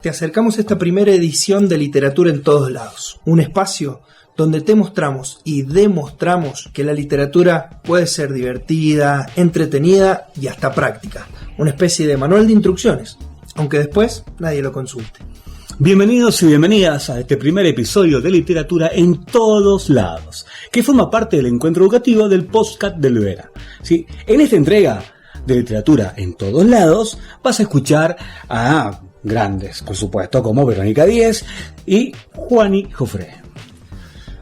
Te acercamos a esta primera edición de Literatura en Todos Lados, un espacio donde te mostramos y demostramos que la literatura puede ser divertida, entretenida y hasta práctica, una especie de manual de instrucciones, aunque después nadie lo consulte. Bienvenidos y bienvenidas a este primer episodio de Literatura en Todos Lados, que forma parte del encuentro educativo del podcast del Vera. ¿Sí? En esta entrega de Literatura en Todos Lados vas a escuchar a grandes, por supuesto, como Verónica Díez y Juani Jofré.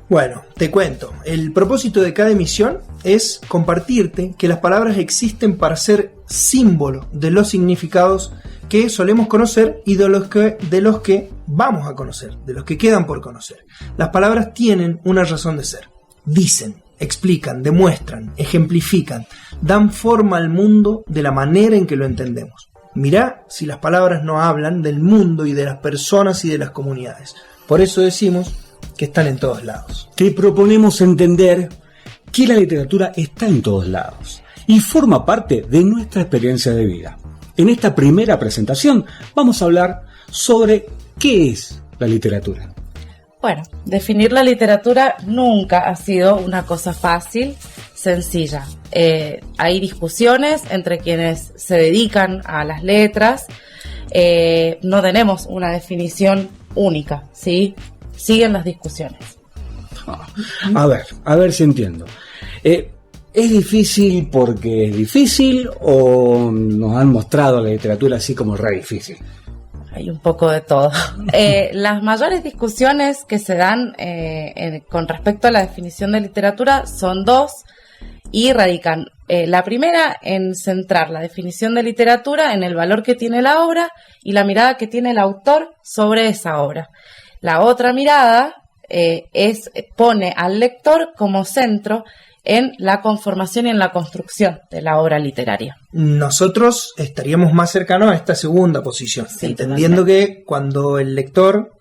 Bueno, te cuento, el propósito de cada emisión es compartirte que las palabras existen para ser símbolo de los significados que solemos conocer y de los que vamos a conocer, de los que quedan por conocer. Las palabras tienen una razón de ser. Dicen, explican, demuestran, ejemplifican, dan forma al mundo de la manera en que lo entendemos. Mirá si las palabras no hablan del mundo y de las personas y de las comunidades. Por eso decimos que están en todos lados. Te proponemos entender que la literatura está en todos lados y forma parte de nuestra experiencia de vida. En esta primera presentación vamos a hablar sobre qué es la literatura. Bueno, definir la literatura nunca ha sido una cosa fácil, sencilla. Hay discusiones entre quienes se dedican a las letras. No tenemos una definición única, ¿sí? Siguen las discusiones. A ver si entiendo. ¿Es difícil porque es difícil o nos han mostrado la literatura así como re difícil? Hay un poco de todo. Las mayores discusiones que se dan con respecto a la definición de literatura son dos y radican la primera en centrar la definición de literatura en el valor que tiene la obra y la mirada que tiene el autor sobre esa obra. La otra mirada pone al lector como centro en la conformación y en la construcción de la obra literaria. Nosotros estaríamos más cercanos a esta segunda posición, sí, entendiendo que cuando el lector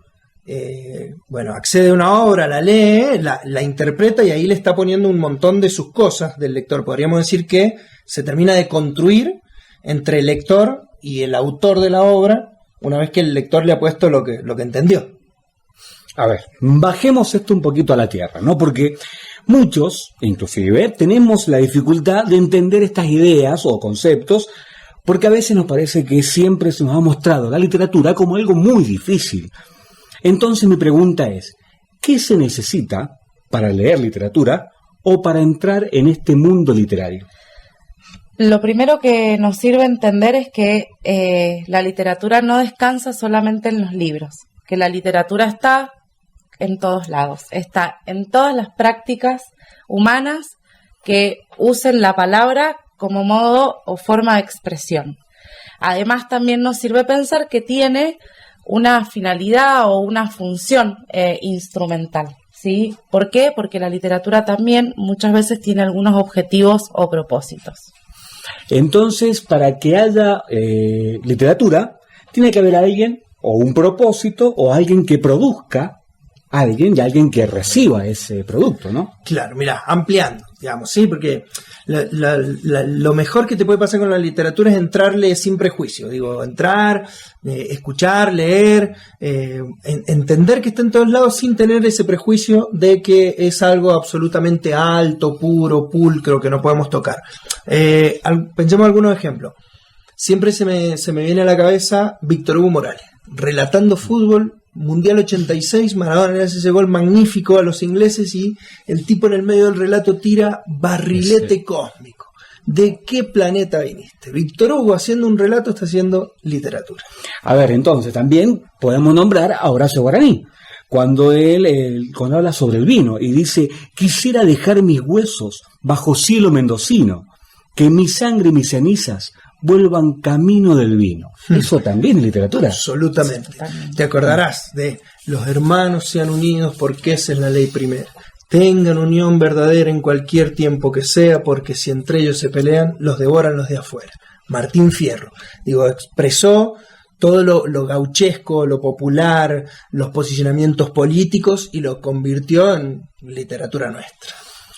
accede a una obra, la lee, la interpreta y ahí le está poniendo un montón de sus cosas del lector. Podríamos decir que se termina de construir entre el lector y el autor de la obra una vez que el lector le ha puesto lo que entendió. A ver, bajemos esto un poquito a la tierra, ¿no? Porque muchos, inclusive, tenemos la dificultad de entender estas ideas o conceptos porque a veces nos parece que siempre se nos ha mostrado la literatura como algo muy difícil. Entonces mi pregunta es, ¿qué se necesita para leer literatura o para entrar en este mundo literario? Lo primero que nos sirve entender es que la literatura no descansa solamente en los libros, que la literatura está en todos lados, está en todas las prácticas humanas que usen la palabra como modo o forma de expresión. Además, también nos sirve pensar que tiene una finalidad o una función instrumental, ¿sí? ¿Por qué? Porque la literatura también muchas veces tiene algunos objetivos o propósitos. Entonces, para que haya literatura, tiene que haber alguien o un propósito o alguien que produzca alguien y alguien que reciba ese producto, ¿no? Claro, mira, ampliando, digamos, sí, porque lo mejor que te puede pasar con la literatura es entrarle sin prejuicio, digo, entrar, escuchar, leer, entender que está en todos lados sin tener ese prejuicio de que es algo absolutamente alto, puro, pulcro, que no podemos tocar. Pensemos algunos ejemplos. Siempre se me viene a la cabeza Víctor Hugo Morales, relatando fútbol, Mundial 86, Maradona le hace ese gol magnífico a los ingleses y el tipo en el medio del relato tira barrilete cósmico. ¿De qué planeta viniste? Víctor Hugo haciendo un relato está haciendo literatura. A ver, entonces también podemos nombrar a Horacio Guaraní, cuando cuando habla sobre el vino y dice: quisiera dejar mis huesos bajo cielo mendocino, que mi sangre y mis cenizas vuelvan camino del vino. Eso también es literatura. Absolutamente. Te acordarás de los hermanos sean unidos porque esa es la ley primera. Tengan unión verdadera en cualquier tiempo que sea, porque si entre ellos se pelean, los devoran los de afuera. Martín Fierro, expresó todo lo gauchesco, lo popular, los posicionamientos políticos y lo convirtió en literatura nuestra.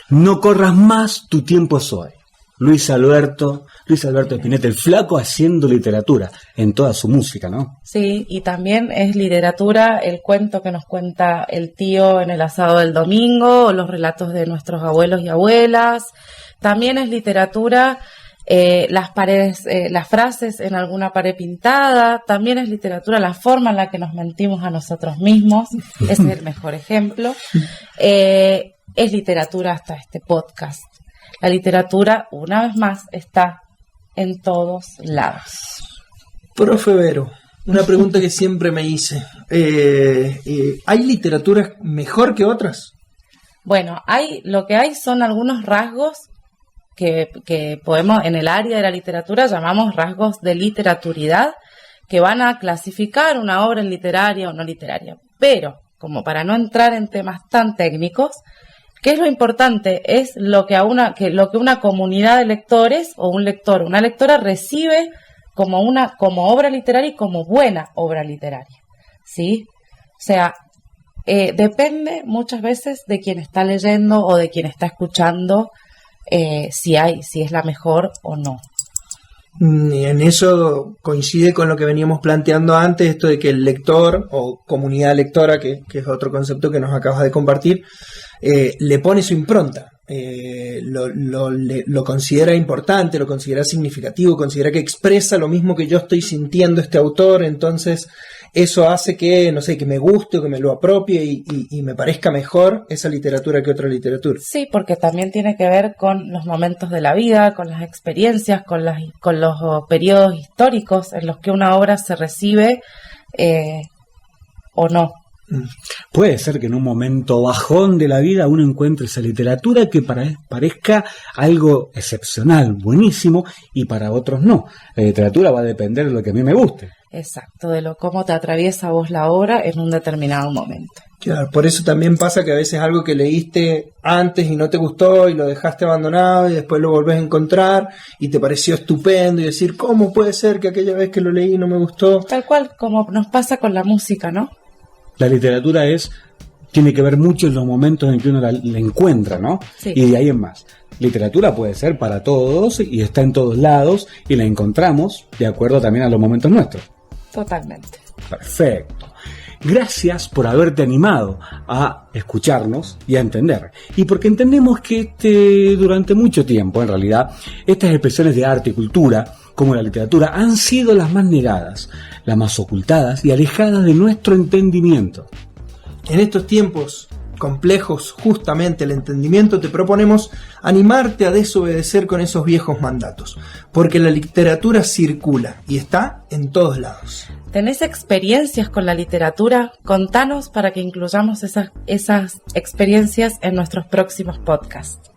No corras más, tu tiempo es hoy. Luis Alberto Spinetta, el flaco haciendo literatura en toda su música, ¿no? Sí, y también es literatura el cuento que nos cuenta el tío en el asado del domingo, o los relatos de nuestros abuelos y abuelas. También es literatura las paredes, las frases en alguna pared pintada. También es literatura la forma en la que nos mentimos a nosotros mismos. Ese es el mejor ejemplo. Es literatura hasta este podcast. La literatura, una vez más, está en todos lados. Profe Vero, una pregunta que siempre me hice. ¿Hay literaturas mejor que otras? Bueno, lo que hay son algunos rasgos que podemos, en el área de la literatura, llamamos rasgos de literaturidad, que van a clasificar una obra en literaria o no literaria. Pero, como para no entrar en temas tan técnicos, ¿qué es lo importante? Es lo que una comunidad de lectores o un lector o una lectora recibe como obra literaria y como buena obra literaria, ¿sí? O sea, depende muchas veces de quien está leyendo o de quien está escuchando, si es la mejor o no. En eso coincide con lo que veníamos planteando antes, esto de que el lector o comunidad lectora, que es otro concepto que nos acabas de compartir, le pone su impronta, lo considera importante, lo considera significativo, considera que expresa lo mismo que yo estoy sintiendo este autor, entonces eso hace que, no sé, que me guste o que me lo apropie y me parezca mejor esa literatura que otra literatura. Sí, porque también tiene que ver con los momentos de la vida, con las experiencias, con los periodos históricos en los que una obra se recibe o no. Puede ser que en un momento bajón de la vida uno encuentre esa literatura que parezca algo excepcional, buenísimo, y para otros no. La literatura va a depender de lo que a mí me guste. Exacto, de cómo te atraviesa a vos la obra en un determinado momento. Claro, por eso también pasa que a veces algo que leíste antes y no te gustó y lo dejaste abandonado y después lo volvés a encontrar y te pareció estupendo y decir, ¿cómo puede ser que aquella vez que lo leí no me gustó? Tal cual, como nos pasa con la música, ¿no? La literatura tiene que ver mucho en los momentos en que uno la encuentra, ¿no? Sí. Y de ahí en más. Literatura puede ser para todos y está en todos lados y la encontramos de acuerdo también a los momentos nuestros. Totalmente. Perfecto. Gracias por haberte animado a escucharnos y a entender. Y porque entendemos que durante mucho tiempo, en realidad, estas expresiones de arte y cultura, como la literatura, han sido las más negadas, las más ocultadas y alejadas de nuestro entendimiento. En estos tiempos complejos, justamente el entendimiento, te proponemos animarte a desobedecer con esos viejos mandatos, porque la literatura circula y está en todos lados. ¿Tenés experiencias con la literatura? Contanos para que incluyamos esas experiencias en nuestros próximos podcasts.